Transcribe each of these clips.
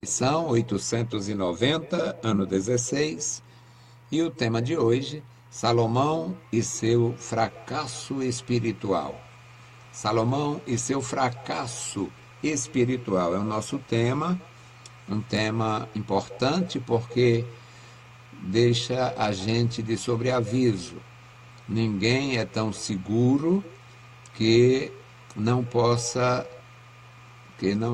São 890, ano 16, e o tema de hoje, Salomão e seu fracasso espiritual. Salomão e seu fracasso espiritual é o nosso tema, um tema importante porque deixa a gente de sobreaviso. Ninguém é tão seguro que não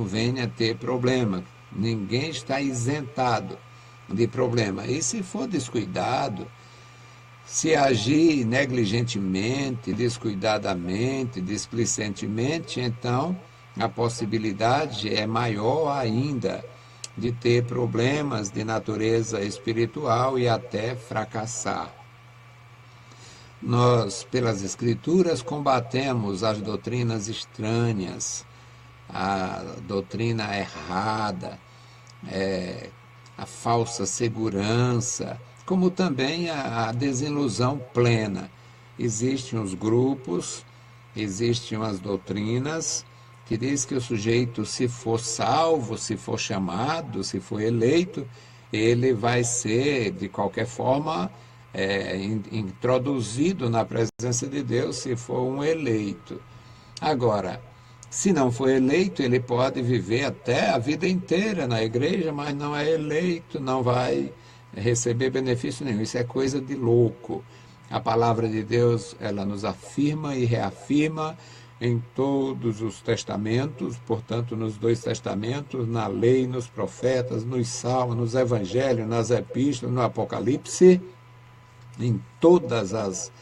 venha ter problema. Ninguém está isentado de problema. E se for descuidado, se agir negligentemente, descuidadamente, displicentemente, então a possibilidade é maior ainda de ter problemas de natureza espiritual e até fracassar. Nós, pelas Escrituras, combatemos as doutrinas estranhas, a doutrina errada, a falsa segurança, como também a desilusão plena. Existem os grupos, existem as doutrinas que diz que o sujeito, se for salvo, se for chamado, se for eleito, ele vai ser, de qualquer forma, introduzido na presença de Deus se for um eleito. Agora, se não for eleito, ele pode viver até a vida inteira na igreja, mas não é eleito, não vai receber benefício nenhum. Isso é coisa de louco. A palavra de Deus, ela nos afirma e reafirma em todos os testamentos, portanto, nos dois testamentos, na lei, nos profetas, nos salmos, nos evangelhos, nas epístolas, no Apocalipse, em todas as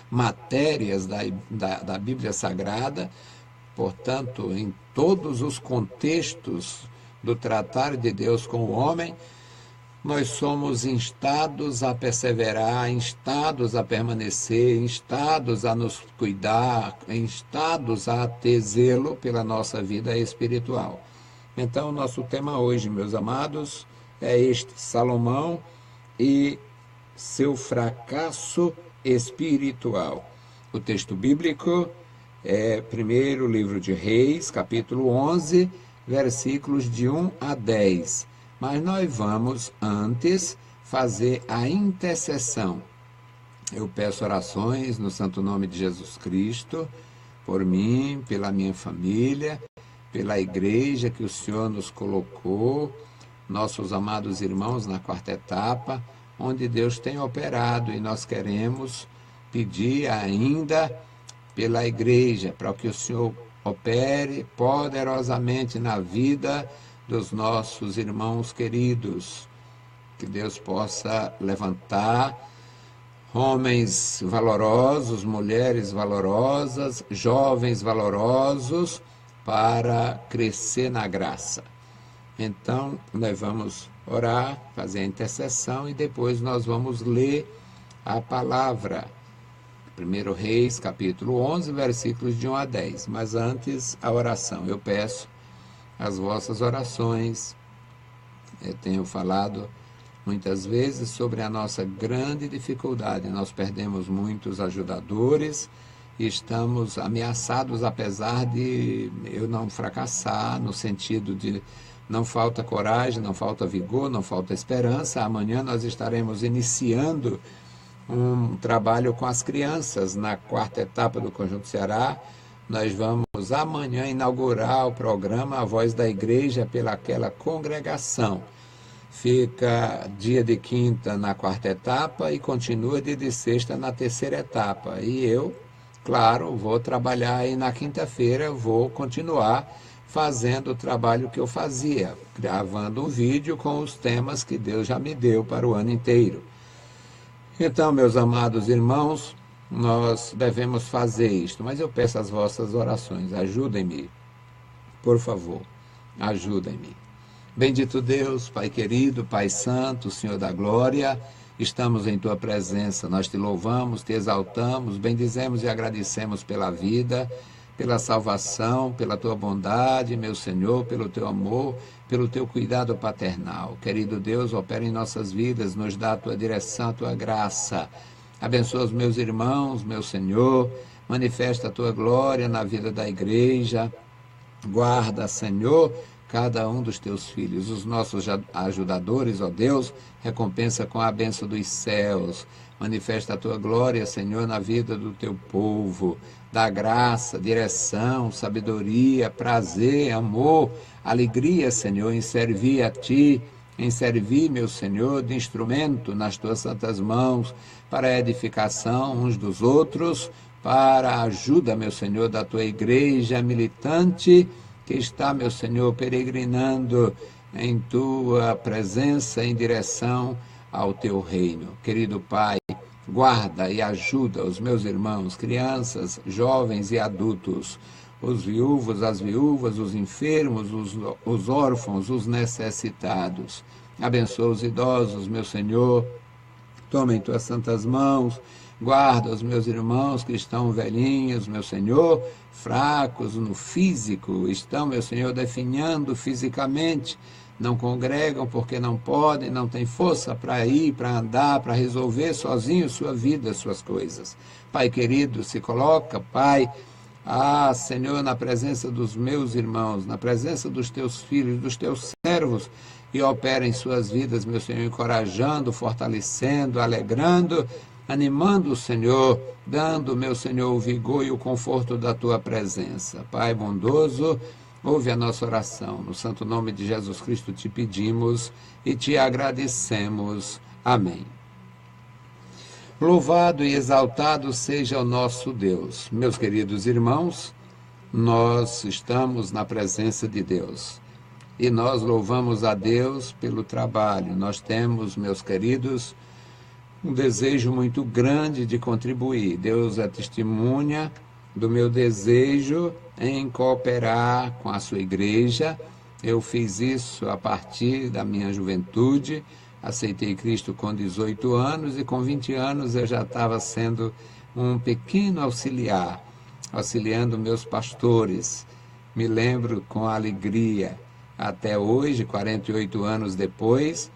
matérias da Bíblia Sagrada, portanto, em todos os contextos do tratar de Deus com o homem, nós somos instados a perseverar, instados a permanecer, instados a nos cuidar, instados a ter zelo pela nossa vida espiritual. Então, nosso tema hoje, meus amados, é este: Salomão e seu fracasso espiritual. O texto bíblico é primeiro livro de Reis, capítulo 11, versículos de 1 a 10. Mas nós vamos antes fazer a intercessão. Eu peço orações no santo nome de Jesus Cristo, por mim, pela minha família, pela igreja que o Senhor nos colocou, nossos amados irmãos na quarta etapa, onde Deus tem operado, e nós queremos pedir ainda pela igreja, para que o Senhor opere poderosamente na vida dos nossos irmãos queridos, que Deus possa levantar homens valorosos, mulheres valorosas, jovens valorosos, para crescer na graça. Então, nós vamos orar, fazer a intercessão e depois nós vamos ler a palavra. 1 Reis, capítulo 11, versículos de 1 a 10. Mas antes, a oração. Eu peço as vossas orações. Eu tenho falado muitas vezes sobre a nossa grande dificuldade. Nós perdemos muitos ajudadores e estamos ameaçados, apesar de eu não fracassar, no sentido de não falta coragem, não falta vigor, não falta esperança. Amanhã nós estaremos iniciando um trabalho com as crianças na quarta etapa do Conjunto Ceará. Nós vamos amanhã inaugurar o programa A Voz da Igreja pelaquela congregação. Fica dia de quinta na quarta etapa e continua dia de sexta na terceira etapa. E eu, claro, vou trabalhar aí na quinta-feira, vou continuar fazendo o trabalho que eu fazia, gravando um vídeo com os temas que Deus já me deu para o ano inteiro. Então, meus amados irmãos, nós devemos fazer isto, mas eu peço as vossas orações, ajudem-me, por favor, ajudem-me. Bendito Deus, Pai querido, Pai santo, Senhor da glória, estamos em Tua presença, nós Te louvamos, Te exaltamos, bendizemos e agradecemos pela vida, pela salvação, pela Tua bondade, meu Senhor, pelo Teu amor, pelo Teu cuidado paternal. Querido Deus, opera em nossas vidas, nos dá a Tua direção, a Tua graça. Abençoa os meus irmãos, meu Senhor, manifesta a Tua glória na vida da igreja. Guarda, Senhor, cada um dos teus filhos. Os nossos ajudadores, ó Deus, recompensa com a bênção dos céus. Manifesta a tua glória, Senhor, na vida do teu povo. Dá graça, direção, sabedoria, prazer, amor, alegria, Senhor, em servir a ti, em servir, meu Senhor, de instrumento nas tuas santas mãos, para a edificação uns dos outros, para a ajuda, meu Senhor, da tua igreja militante, que está, meu Senhor, peregrinando em tua presença em direção ao teu reino. Querido Pai, guarda e ajuda os meus irmãos, crianças, jovens e adultos, os viúvos, as viúvas, os enfermos, os órfãos, os necessitados. Abençoa os idosos, meu Senhor, toma em tuas santas mãos, guarda os meus irmãos que estão velhinhos, meu Senhor, fracos no físico, estão, meu Senhor, definhando fisicamente, não congregam porque não podem, não têm força para ir, para andar, para resolver sozinho sua vida, suas coisas. Pai querido, se coloca, Pai, Senhor, na presença dos meus irmãos, na presença dos teus filhos, dos teus servos, e opera em suas vidas, meu Senhor, encorajando, fortalecendo, alegrando, animando o Senhor, dando, meu Senhor, o vigor e o conforto da tua presença. Pai bondoso, ouve a nossa oração. No santo nome de Jesus Cristo te pedimos e te agradecemos. Amém. Louvado e exaltado seja o nosso Deus. Meus queridos irmãos, nós estamos na presença de Deus e nós louvamos a Deus pelo trabalho. Nós temos, meus queridos, um desejo muito grande de contribuir. Deus é testemunha do meu desejo em cooperar com a sua igreja. Eu fiz isso a partir da minha juventude, aceitei Cristo com 18 anos e com 20 anos eu já estava sendo um pequeno auxiliar, auxiliando meus pastores. Me lembro com alegria, até hoje, 48 anos depois,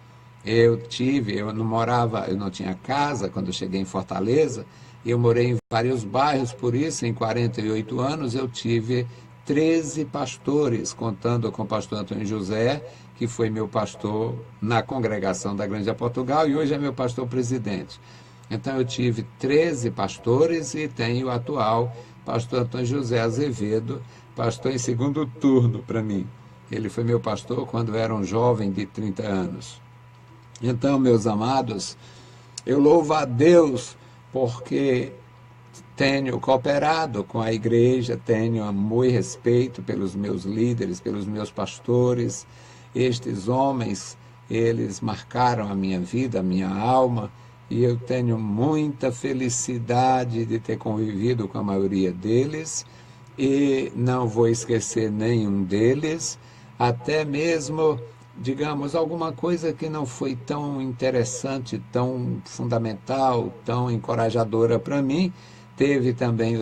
eu não tinha casa quando eu cheguei em Fortaleza, eu morei em vários bairros, por isso, em 48 anos, eu tive 13 pastores, contando com o pastor Antônio José, que foi meu pastor na congregação da Grande Portugal e hoje é meu pastor presidente. Então, eu tive 13 pastores e tenho o atual pastor Antônio José Azevedo, pastor em segundo turno para mim. Ele foi meu pastor quando eu era um jovem de 30 anos. Então, meus amados, eu louvo a Deus porque tenho cooperado com a igreja, tenho amor e respeito pelos meus líderes, pelos meus pastores. Estes homens, eles marcaram a minha vida, a minha alma, e eu tenho muita felicidade de ter convivido com a maioria deles, e não vou esquecer nenhum deles, até mesmo, digamos, alguma coisa que não foi tão interessante, tão fundamental, tão encorajadora para mim, teve também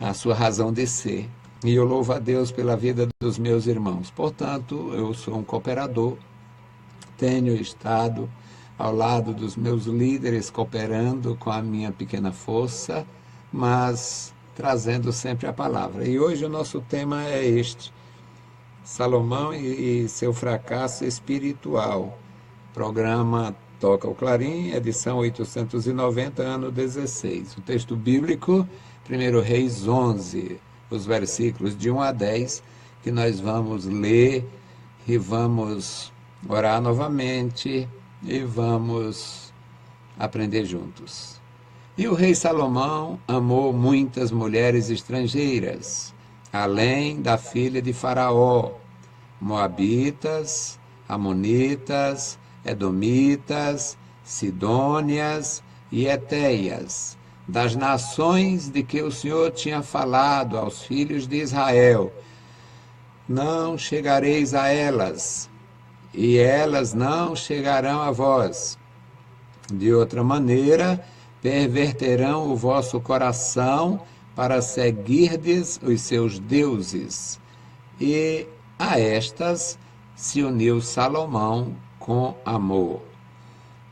a sua razão de ser. E eu louvo a Deus pela vida dos meus irmãos. Portanto, eu sou um cooperador, tenho estado ao lado dos meus líderes, cooperando com a minha pequena força, mas trazendo sempre a palavra. E hoje o nosso tema é este: Salomão e seu fracasso espiritual. Programa Toca o Clarim, edição 890, ano 16. O texto bíblico, 1 Reis 11, os versículos de 1 a 10, que nós vamos ler e vamos orar novamente e vamos aprender juntos. E o rei Salomão amou muitas mulheres estrangeiras, além da filha de Faraó, moabitas, amonitas, edomitas, sidônias e etéias, das nações de que o Senhor tinha falado aos filhos de Israel. Não chegareis a elas, e elas não chegarão a vós. De outra maneira, perverterão o vosso coração para seguirdes os seus deuses. E a estas se uniu Salomão com amor.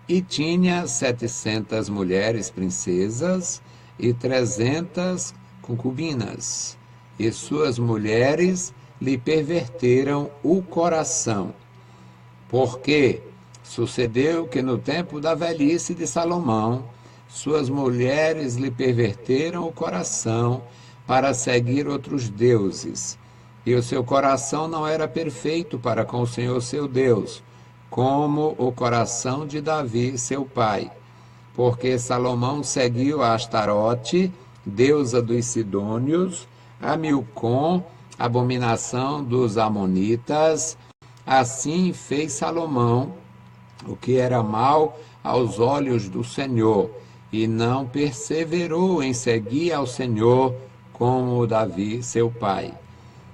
E tinha 700 mulheres princesas e 300 concubinas. E suas mulheres lhe perverteram o coração. Porque sucedeu que no tempo da velhice de Salomão, suas mulheres lhe perverteram o coração para seguir outros deuses. E o seu coração não era perfeito para com o Senhor seu Deus, como o coração de Davi, seu pai. Porque Salomão seguiu a Astarote, deusa dos Sidônios, a Milcom, abominação dos Amonitas. Assim fez Salomão o que era mal aos olhos do Senhor, e não perseverou em seguir ao Senhor como Davi, seu pai.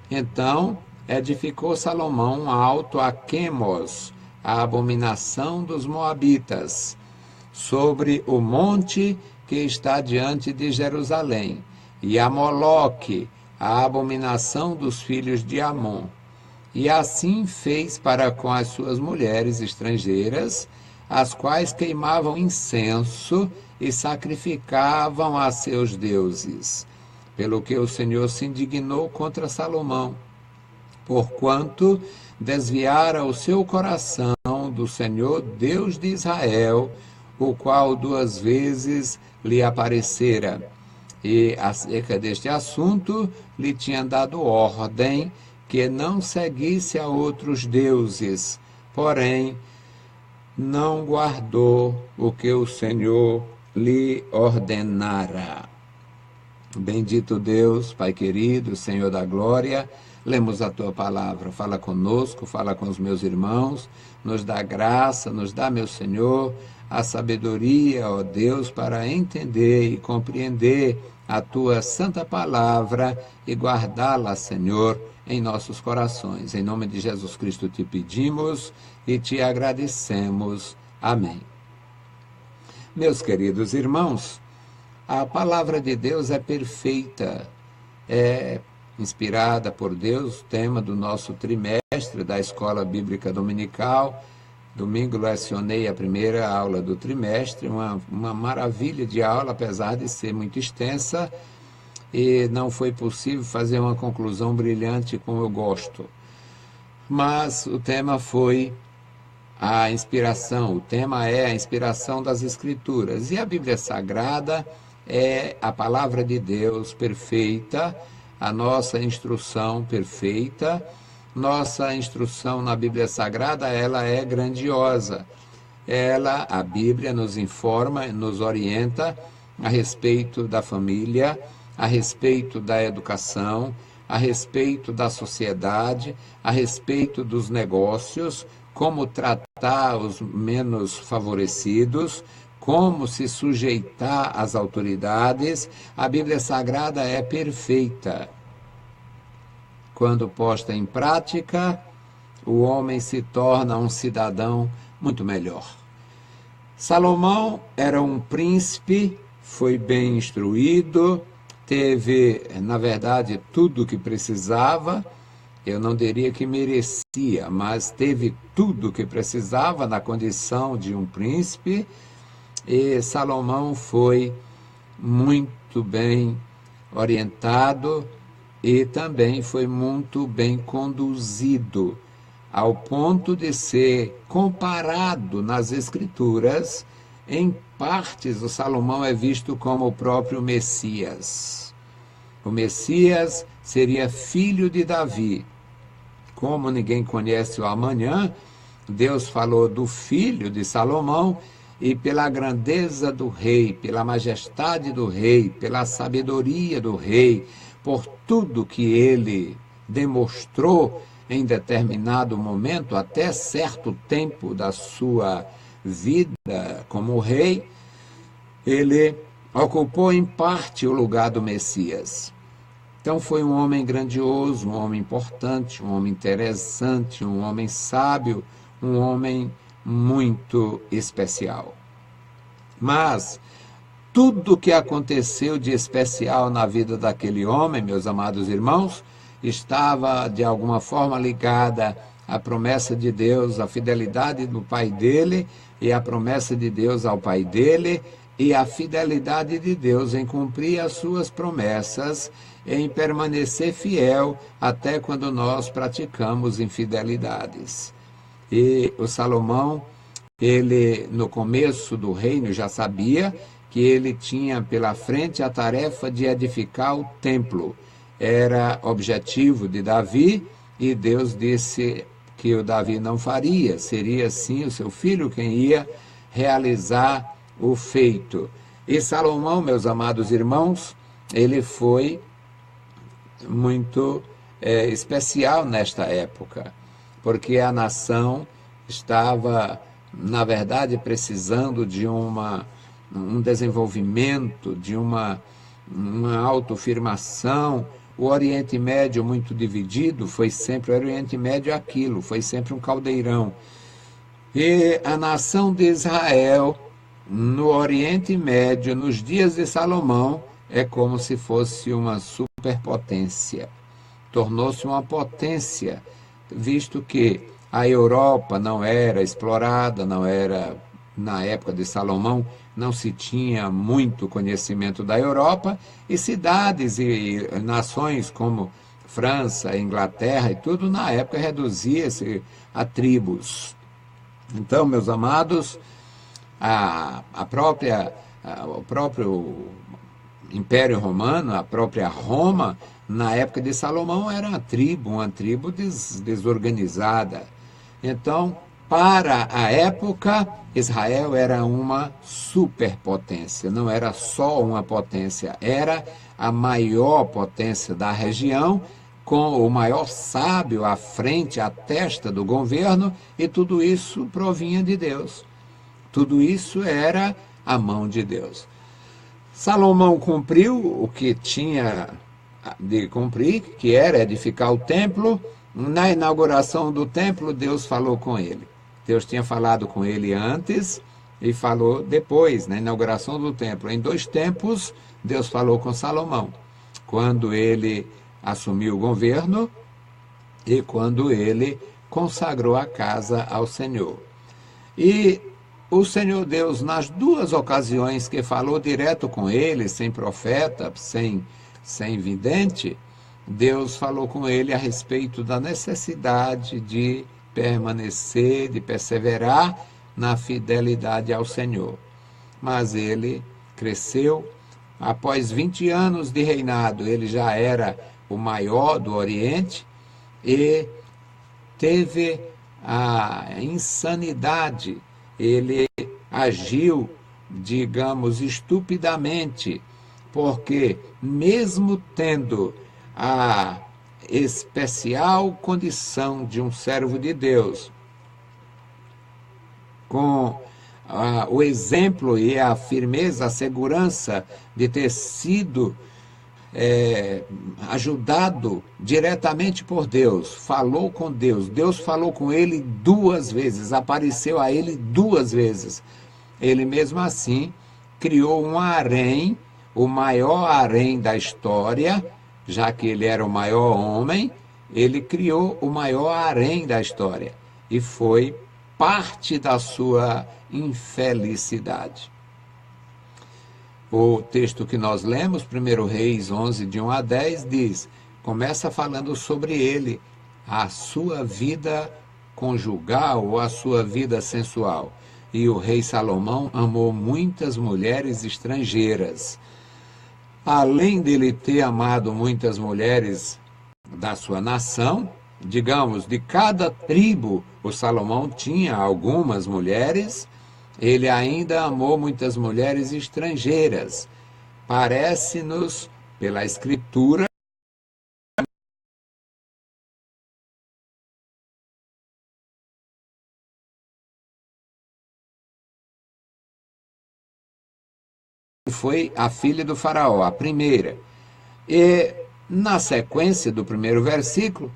Então edificou Salomão um alto a Quemos, a abominação dos Moabitas, sobre o monte que está diante de Jerusalém, e a Moloque, a abominação dos filhos de Amon. E assim fez para com as suas mulheres estrangeiras, as quais queimavam incenso e sacrificavam a seus deuses. Pelo que o Senhor se indignou contra Salomão, porquanto desviara o seu coração do Senhor, Deus de Israel, o qual 2 vezes lhe aparecera. E acerca deste assunto lhe tinha dado ordem que não seguisse a outros deuses, porém não guardou o que o Senhor lhe ordenara. Bendito Deus, Pai querido, Senhor da glória, lemos a Tua palavra, fala conosco, fala com os meus irmãos, nos dá graça, nos dá, meu Senhor, a sabedoria, ó Deus, para entender e compreender a Tua santa palavra e guardá-la, Senhor, em nossos corações. Em nome de Jesus Cristo te pedimos e te agradecemos. Amém. Meus queridos irmãos, a palavra de Deus é perfeita, é inspirada por Deus, tema do nosso trimestre da Escola Bíblica Dominical. Domingo lecionei a primeira aula do trimestre, uma maravilha de aula, apesar de ser muito extensa, e não foi possível fazer uma conclusão brilhante como eu gosto. Mas o tema foi a inspiração, o tema é a inspiração das Escrituras. E a Bíblia Sagrada é a palavra de Deus perfeita, a nossa instrução perfeita. Nossa instrução na Bíblia Sagrada, ela é grandiosa. A Bíblia nos informa, nos orienta a respeito da família, a respeito da educação, a respeito da sociedade, a respeito dos negócios, como tratar os menos favorecidos, como se sujeitar às autoridades. A Bíblia Sagrada é perfeita. Quando posta em prática, o homem se torna um cidadão muito melhor. Salomão era um príncipe, foi bem instruído, teve, na verdade, tudo o que precisava. Eu não diria que merecia, mas teve tudo o que precisava na condição de um príncipe. E Salomão foi muito bem orientado e também foi muito bem conduzido, ao ponto de ser comparado nas Escrituras. Em partes, o Salomão é visto como o próprio Messias. O Messias seria filho de Davi. Como ninguém conhece o amanhã, Deus falou do filho de Salomão, e pela grandeza do rei, pela majestade do rei, pela sabedoria do rei, por tudo que ele demonstrou em determinado momento, até certo tempo da sua vida como rei, ele ocupou em parte o lugar do Messias. Então foi um homem grandioso, um homem importante, um homem interessante, um homem sábio, um homem muito especial. Mas tudo o que aconteceu de especial na vida daquele homem, meus amados irmãos, estava de alguma forma ligada à promessa de Deus, à fidelidade do pai dele e à promessa de Deus ao pai dele, e a fidelidade de Deus em cumprir as suas promessas, em permanecer fiel até quando nós praticamos infidelidades. E o Salomão, ele no começo do reino já sabia que ele tinha pela frente a tarefa de edificar o templo. Era objetivo de Davi, e Deus disse que o Davi não faria, seria sim o seu filho quem ia realizar o feito. E Salomão, meus amados irmãos, ele foi muito especial nesta época, porque a nação estava, na verdade, precisando de um desenvolvimento, de uma autoafirmação. O Oriente Médio, muito dividido, foi sempre o Oriente Médio aquilo, foi sempre um caldeirão. E a nação de Israel, no Oriente Médio, nos dias de Salomão, é como se fosse uma superpotência. Tornou-se uma potência, visto que a Europa não era explorada, não era, na época de Salomão, não se tinha muito conhecimento da Europa, e cidades e nações como França, Inglaterra e tudo, na época reduzia-se a tribos. Então, meus amados, o próprio Império Romano, a própria Roma, na época de Salomão, era uma tribo desorganizada. Então, para a época, Israel era uma superpotência, não era só uma potência, era a maior potência da região, com o maior sábio à frente, à testa do governo, e tudo isso provinha de Deus. Tudo isso era a mão de Deus. Salomão cumpriu o que tinha de cumprir, que era edificar o templo. Na inauguração do templo, Deus falou com ele. Deus tinha falado com ele antes e falou depois, na inauguração do templo. Em 2 tempos, Deus falou com Salomão, quando ele assumiu o governo e quando ele consagrou a casa ao Senhor. E o Senhor Deus, nas 2 ocasiões que falou direto com ele, sem profeta, sem vidente, Deus falou com ele a respeito da necessidade de permanecer, de perseverar na fidelidade ao Senhor. Mas ele cresceu. Após 20 anos de reinado, ele já era o maior do Oriente e teve a insanidade. Ele agiu, digamos, estupidamente, porque mesmo tendo a especial condição de um servo de Deus, com o exemplo e a firmeza, a segurança de ter sido ajudado diretamente por Deus, falou com Deus, Deus falou com ele 2 vezes, apareceu a ele 2 vezes. Ele mesmo assim criou um harém, o maior harém da história, já que ele era o maior homem, ele criou o maior harém da história, e foi parte da sua infelicidade. O texto que nós lemos, 1 Reis 11, de 1 a 10, começa falando sobre ele, a sua vida conjugal ou a sua vida sensual. E o rei Salomão amou muitas mulheres estrangeiras. Além dele ter amado muitas mulheres da sua nação, digamos, de cada tribo, o Salomão tinha algumas mulheres, ele ainda amou muitas mulheres estrangeiras. Parece-nos, pela Escritura, foi a filha do faraó, a primeira. E na sequência do primeiro versículo,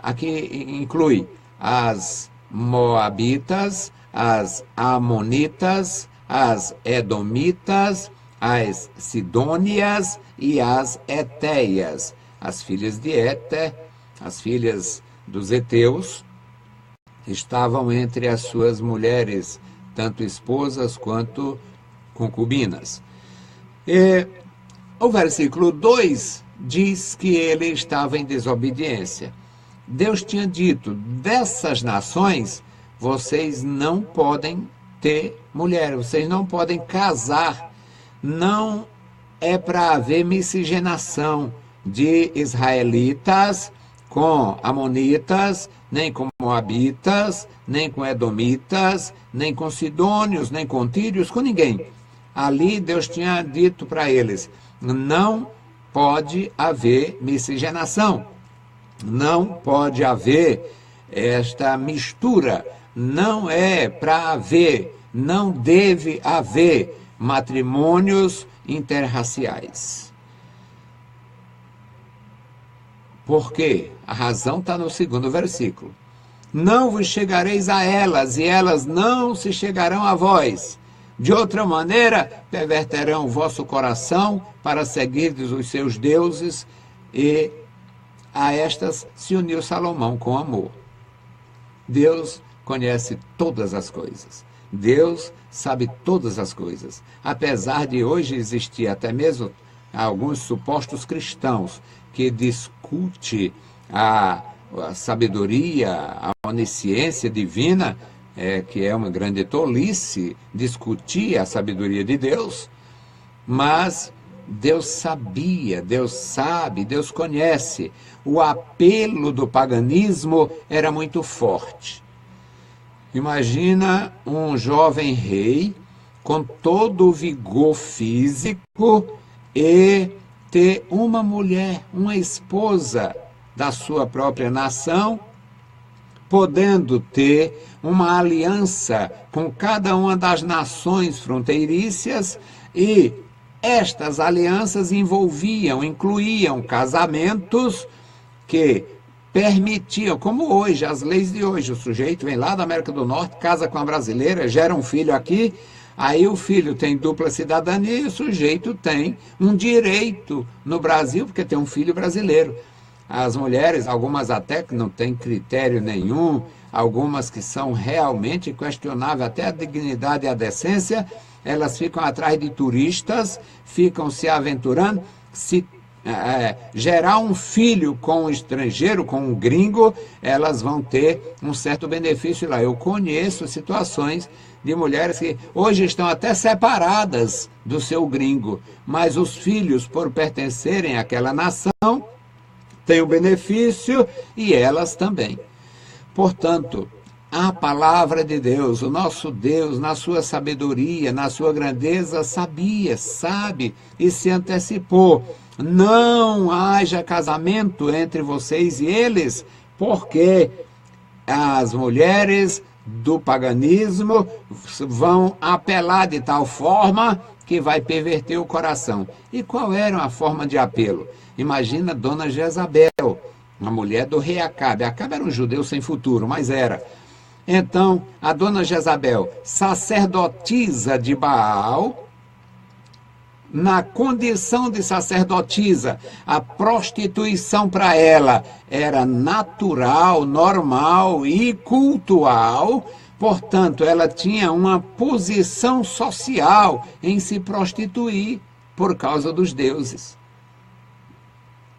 aqui inclui as moabitas, as amonitas, as edomitas, as sidônias e as etéias, as filhas de Éter, as filhas dos heteus, estavam entre as suas mulheres, tanto esposas quanto concubinas. E o versículo 2 diz que ele estava em desobediência. Deus tinha dito, dessas nações, vocês não podem ter mulher, vocês não podem casar, não é para haver miscigenação de israelitas com amonitas, nem com moabitas, nem com edomitas, nem com sidônios, nem com tírios, com ninguém. Ali Deus tinha dito para eles, não pode haver miscigenação, não pode haver esta mistura, não é para haver, não deve haver matrimônios interraciais. Por quê? A razão está no segundo versículo. Não vos chegareis a elas, e elas não se chegarão a vós. De outra maneira, perverterão o vosso coração para seguirdes os seus deuses, e a estas se uniu Salomão com amor. Deus conhece todas as coisas. Deus sabe todas as coisas. Apesar de hoje existir até mesmo alguns supostos cristãos que discutem a sabedoria, a onisciência divina, que é uma grande tolice discutir a sabedoria de Deus, mas Deus sabia, Deus sabe, Deus conhece. O apelo do paganismo era muito forte. Imagina um jovem rei com todo o vigor físico e ter uma mulher, uma esposa da sua própria nação, podendo ter uma aliança com cada uma das nações fronteiriças, e estas alianças incluíam casamentos que permitiam, como hoje, as leis de hoje, o sujeito vem lá da América do Norte, casa com a brasileira, gera um filho aqui, aí o filho tem dupla cidadania e o sujeito tem um direito no Brasil, porque tem um filho brasileiro. As mulheres, algumas até que não têm critério nenhum, algumas que são realmente questionáveis, até a dignidade e a decência, elas ficam atrás de turistas, ficam se aventurando, se gerar um filho com um estrangeiro, com um gringo, elas vão ter um certo benefício lá. Eu conheço situações de mulheres que hoje estão até separadas do seu gringo, mas os filhos, por pertencerem àquela nação, têm o benefício e elas também. Portanto, a palavra de Deus, o nosso Deus, na sua sabedoria, na sua grandeza, sabe e se antecipou. Não haja casamento entre vocês e eles, porque as mulheres do paganismo vão apelar de tal forma que vai perverter o coração. E qual era a forma de apelo? Imagina Dona Jezabel, uma mulher do rei Acabe. Acabe era um judeu sem futuro, mas era. Então, a Dona Jezabel, sacerdotisa de Baal, na condição de sacerdotisa, a prostituição para ela era natural, normal e cultural, portanto, ela tinha uma posição social em se prostituir por causa dos deuses.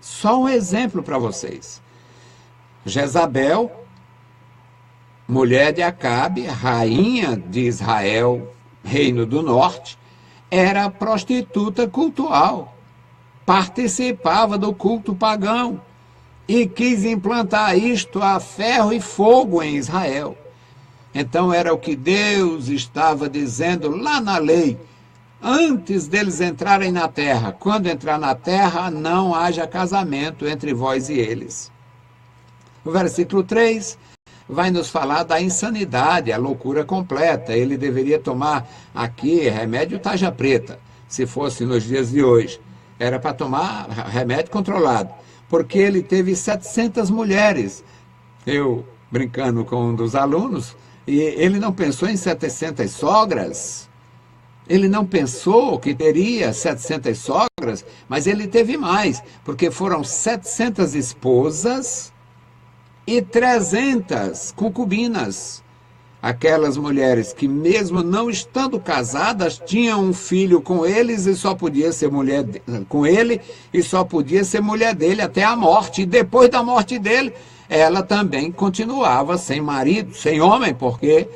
Só um exemplo para vocês. Jezabel, mulher de Acabe, rainha de Israel, reino do norte, era prostituta cultual, participava do culto pagão e quis implantar isto a ferro e fogo em Israel. Então era o que Deus estava dizendo lá na lei, antes deles entrarem na terra. Quando entrar na terra, não haja casamento entre vós e eles. O versículo 3 vai nos falar da insanidade, a loucura completa. Ele deveria tomar aqui remédio tarja preta, se fosse nos dias de hoje. Era para tomar remédio controlado, porque ele teve 700 mulheres. Eu, brincando com um dos alunos, e ele não pensou em 700 sogras, ele não pensou que teria 700 sogras, mas ele teve mais, porque foram 700 esposas e 300 concubinas. aquelas mulheres que mesmo não estando casadas, tinham um filho com eles e só podia ser mulher com ele e só podia ser mulher dele até a morte. E depois da morte dele, ela também continuava sem marido, sem homem, porque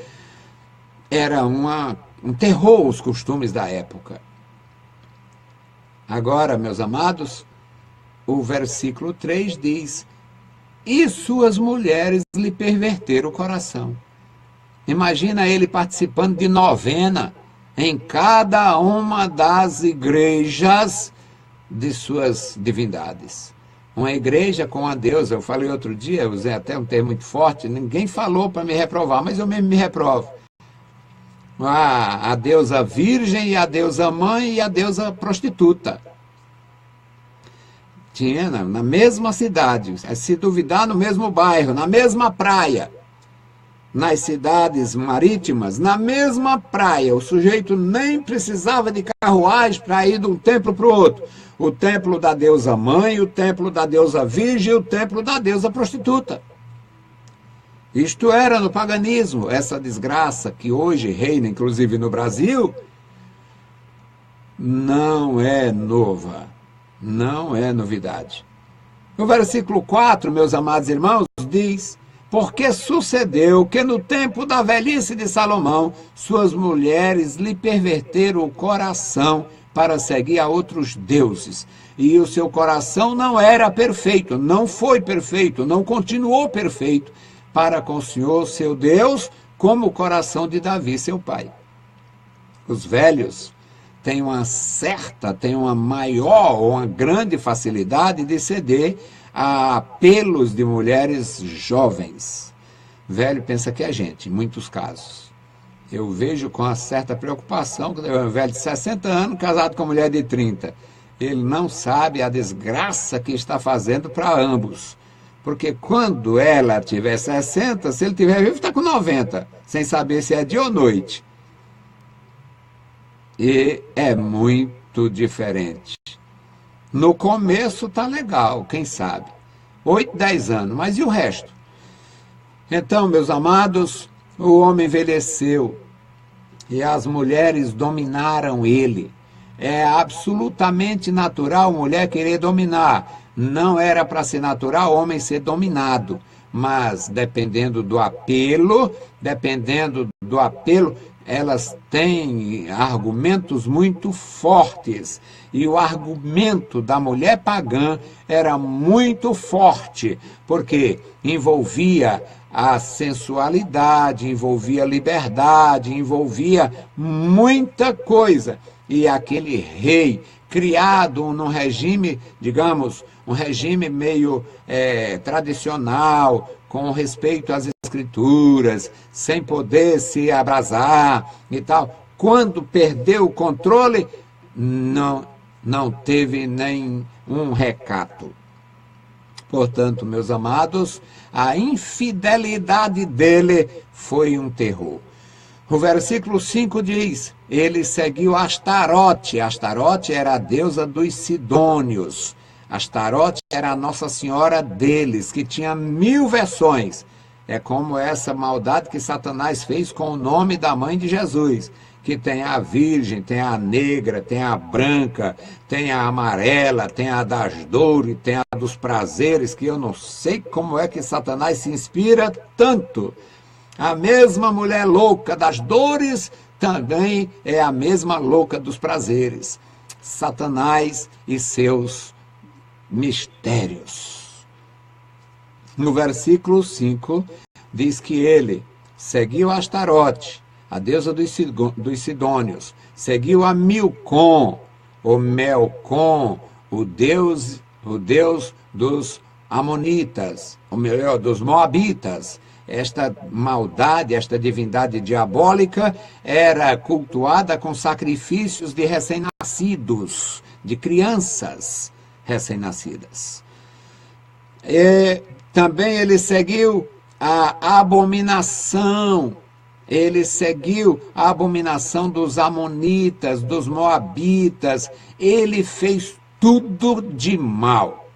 era um terror os costumes da época. Agora, meus amados, o versículo 3 diz: e suas mulheres lhe perverteram o coração. Imagina ele participando de novena em cada uma das igrejas de suas divindades. Uma igreja com a deusa, eu falei outro dia, eu usei até um termo muito forte, ninguém falou para me reprovar, mas eu mesmo me reprovo. A deusa virgem, e a deusa mãe e a deusa prostituta. Tinha na mesma cidade, se duvidar, no mesmo bairro, na mesma praia. Nas cidades marítimas, na mesma praia, o sujeito nem precisava de carruagem para ir de um templo para o outro. O templo da deusa mãe, o templo da deusa virgem e o templo da deusa prostituta. Isto era no paganismo. Essa desgraça que hoje reina, inclusive no Brasil, não é nova, não é novidade. No versículo 4, meus amados irmãos, diz: porque sucedeu que no tempo da velhice de Salomão, suas mulheres lhe perverteram o coração para seguir a outros deuses. E o seu coração não era perfeito, não foi perfeito, não continuou perfeito para com o Senhor, seu Deus, como o coração de Davi, seu pai. Os velhos têm uma maior ou uma grande facilidade de ceder a apelos de mulheres jovens. Velho pensa que é gente, em muitos casos. Eu vejo com uma certa preocupação que um velho de 60 anos casado com uma mulher de 30. Ele não sabe a desgraça que está fazendo para ambos. Porque quando ela tiver 60, se ele tiver vivo, está com 90, sem saber se é dia ou noite. E é muito diferente. No começo está legal, quem sabe. 8, 10 anos, mas e o resto? Então, meus amados, o homem envelheceu e as mulheres dominaram ele. É absolutamente natural mulher querer dominar. Não era para ser natural homem ser dominado. Mas, dependendo do apelo, elas têm argumentos muito fortes. E o argumento da mulher pagã era muito forte, porque envolvia a sensualidade, envolvia a liberdade, envolvia muita coisa. E aquele rei, criado num regime, digamos, um regime meio tradicional, com respeito às escrituras, sem poder se abrasar e tal, quando perdeu o controle, não teve nem um recato. Portanto, meus amados, a infidelidade dele foi um terror. O versículo 5 diz: ele seguiu Astarote. Astarote era a deusa dos Sidônios. Astarote era a Nossa Senhora deles, que tinha 1000 versões. É como essa maldade que Satanás fez com o nome da mãe de Jesus, que tem a virgem, tem a negra, tem a branca, tem a amarela, tem a das dores, tem a dos prazeres, que eu não sei como é que Satanás se inspira tanto. A mesma mulher louca das dores também é a mesma louca dos prazeres. Satanás e seus mistérios. No versículo 5, diz que ele seguiu Astarote, a deusa dos Sidônios, seguiu a Milcom, o Melcom, o deus dos Amonitas, ou melhor, dos Moabitas. Esta maldade, esta divindade diabólica era cultuada com sacrifícios de recém-nascidos, de crianças recém-nascidas. Também ele seguiu a abominação. Ele seguiu a abominação dos amonitas, dos moabitas. Ele fez tudo de mal.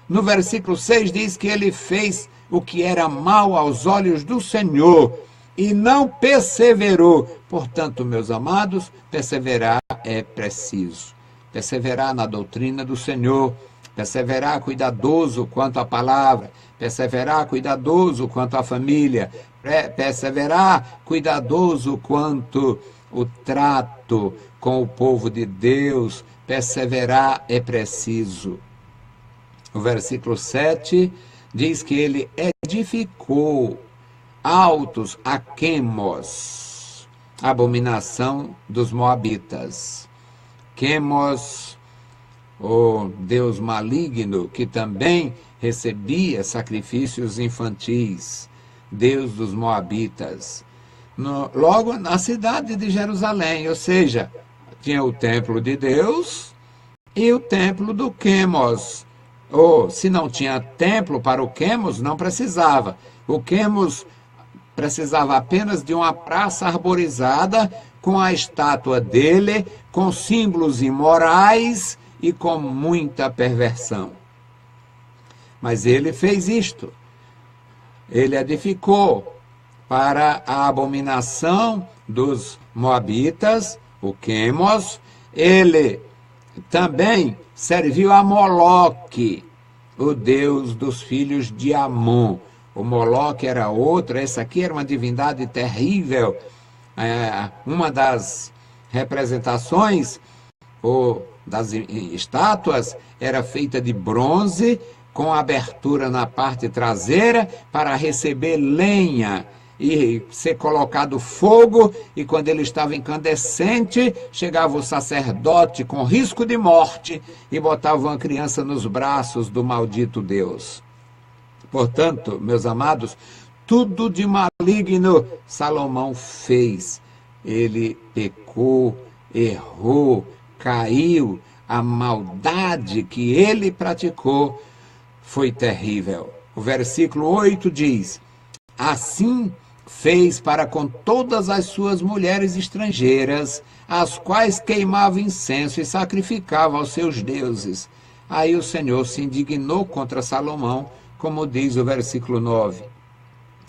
No versículo 6 diz que ele fez o que era mal aos olhos do Senhor. e não perseverou. Portanto, meus amados, perseverar é preciso. Perseverar na doutrina do Senhor, perseverar cuidadoso quanto à palavra, perseverar cuidadoso quanto à família, perseverar cuidadoso quanto o trato com o povo de Deus, perseverar é preciso. O versículo 7 diz que ele edificou altos a Quemos, abominação dos moabitas. Quemos, o deus maligno, que também recebia sacrifícios infantis, deus dos moabitas. Logo na cidade de Jerusalém, ou seja, tinha o templo de Deus e o templo do Quemos. Ou, se não tinha templo para o Quemos, não precisava. O Quemos precisava apenas de uma praça arborizada com a estátua dele, com símbolos imorais e com muita perversão. Mas ele fez isto. Ele edificou para a abominação dos moabitas, o Quemos. Ele também serviu a Moloque, o deus dos filhos de Amon. O Moloque era outro, essa aqui era uma divindade terrível. Uma das representações, ou das estátuas, era feita de bronze, com abertura na parte traseira, para receber lenha e ser colocado fogo, e quando ele estava incandescente, chegava o sacerdote com risco de morte e botava uma criança nos braços do maldito Deus. Portanto, meus amados, tudo de maligno Salomão fez. Ele pecou, errou, caiu. A maldade que ele praticou foi terrível. O versículo 8 diz: assim fez para com todas as suas mulheres estrangeiras, as quais queimava incenso e sacrificava aos seus deuses. Aí o Senhor se indignou contra Salomão, como diz o versículo 9.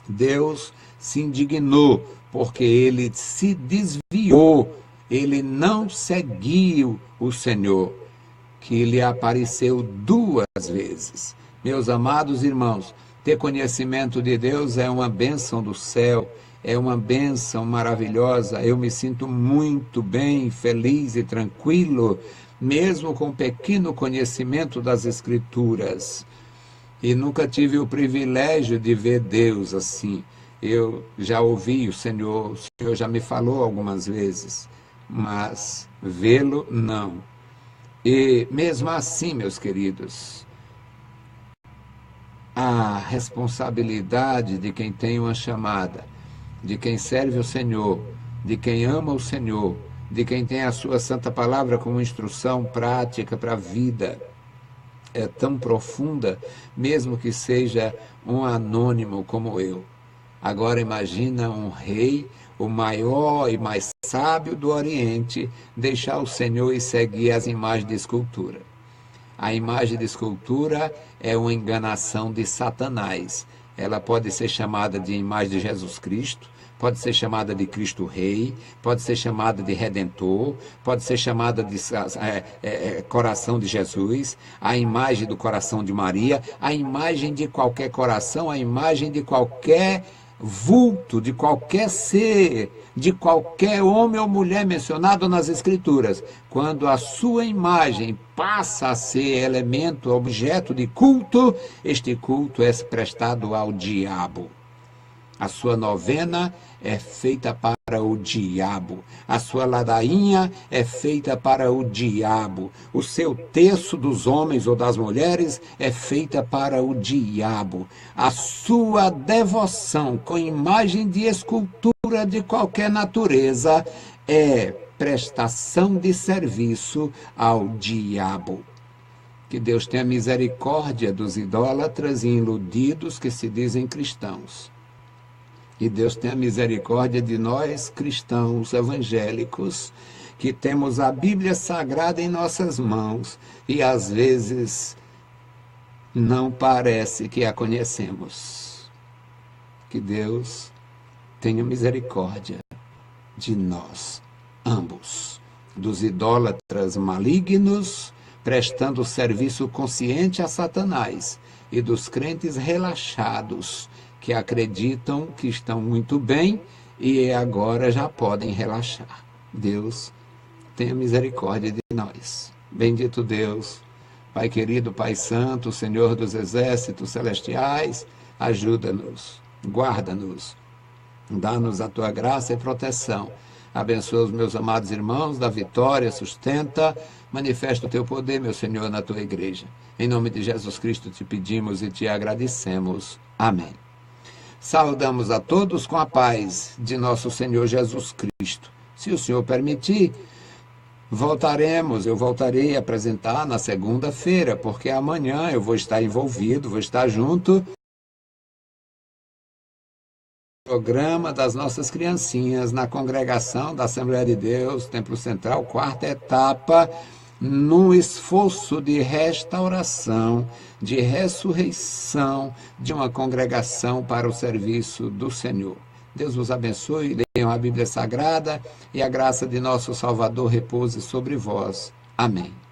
Deus se indignou porque ele se desviou, ele não seguiu o Senhor, que lhe apareceu 2 vezes. Meus amados irmãos, ter conhecimento de Deus é uma bênção do céu, é uma bênção maravilhosa. Eu me sinto muito bem, feliz e tranquilo, mesmo com pequeno conhecimento das Escrituras. E nunca tive o privilégio de ver Deus assim. Eu já ouvi o Senhor já me falou algumas vezes, mas vê-lo não. E mesmo assim, meus queridos, a responsabilidade de quem tem uma chamada, de quem serve o Senhor, de quem ama o Senhor, de quem tem a sua santa palavra como instrução prática para a vida, é tão profunda, mesmo que seja um anônimo como eu. Agora imagina um rei, o maior e mais sábio do Oriente, deixar o Senhor e seguir as imagens de escultura. A imagem de escultura é uma enganação de Satanás. Ela pode ser chamada de imagem de Jesus Cristo, pode ser chamada de Cristo Rei, pode ser chamada de Redentor, pode ser chamada de coração de Jesus, a imagem do coração de Maria, a imagem de qualquer coração, a imagem de qualquer vulto, de qualquer ser, de qualquer homem ou mulher mencionado nas Escrituras. Quando a sua imagem passa a ser elemento, objeto de culto, este culto é prestado ao diabo. A sua novena é feita para o diabo. A sua ladainha é feita para o diabo. O seu terço dos homens ou das mulheres é feita para o diabo. A sua devoção com imagem de escultura de qualquer natureza é prestação de serviço ao diabo. Que Deus tenha misericórdia dos idólatras e iludidos que se dizem cristãos. Que Deus tenha misericórdia de nós, cristãos evangélicos, que temos a Bíblia Sagrada em nossas mãos e às vezes não parece que a conhecemos. Que Deus tenha misericórdia de nós ambos, dos idólatras malignos, prestando serviço consciente a Satanás, e dos crentes relaxados, que acreditam que estão muito bem e agora já podem relaxar. Deus, tenha misericórdia de nós. Bendito Deus, Pai querido, Pai santo, Senhor dos exércitos celestiais, ajuda-nos, guarda-nos, dá-nos a tua graça e proteção. Abençoa os meus amados irmãos, dá vitória, sustenta, manifesta o teu poder, meu Senhor, na tua igreja. Em nome de Jesus Cristo te pedimos e te agradecemos. Amém. Saudamos a todos com a paz de nosso Senhor Jesus Cristo. Se o Senhor permitir, eu voltarei a apresentar na segunda-feira, porque amanhã eu vou estar envolvido, vou estar junto programa das nossas criancinhas na congregação da Assembleia de Deus, Templo Central, quarta etapa, num esforço de restauração, de ressurreição de uma congregação para o serviço do Senhor. Deus vos abençoe, leiam a Bíblia Sagrada e a graça de nosso Salvador repouse sobre vós. Amém.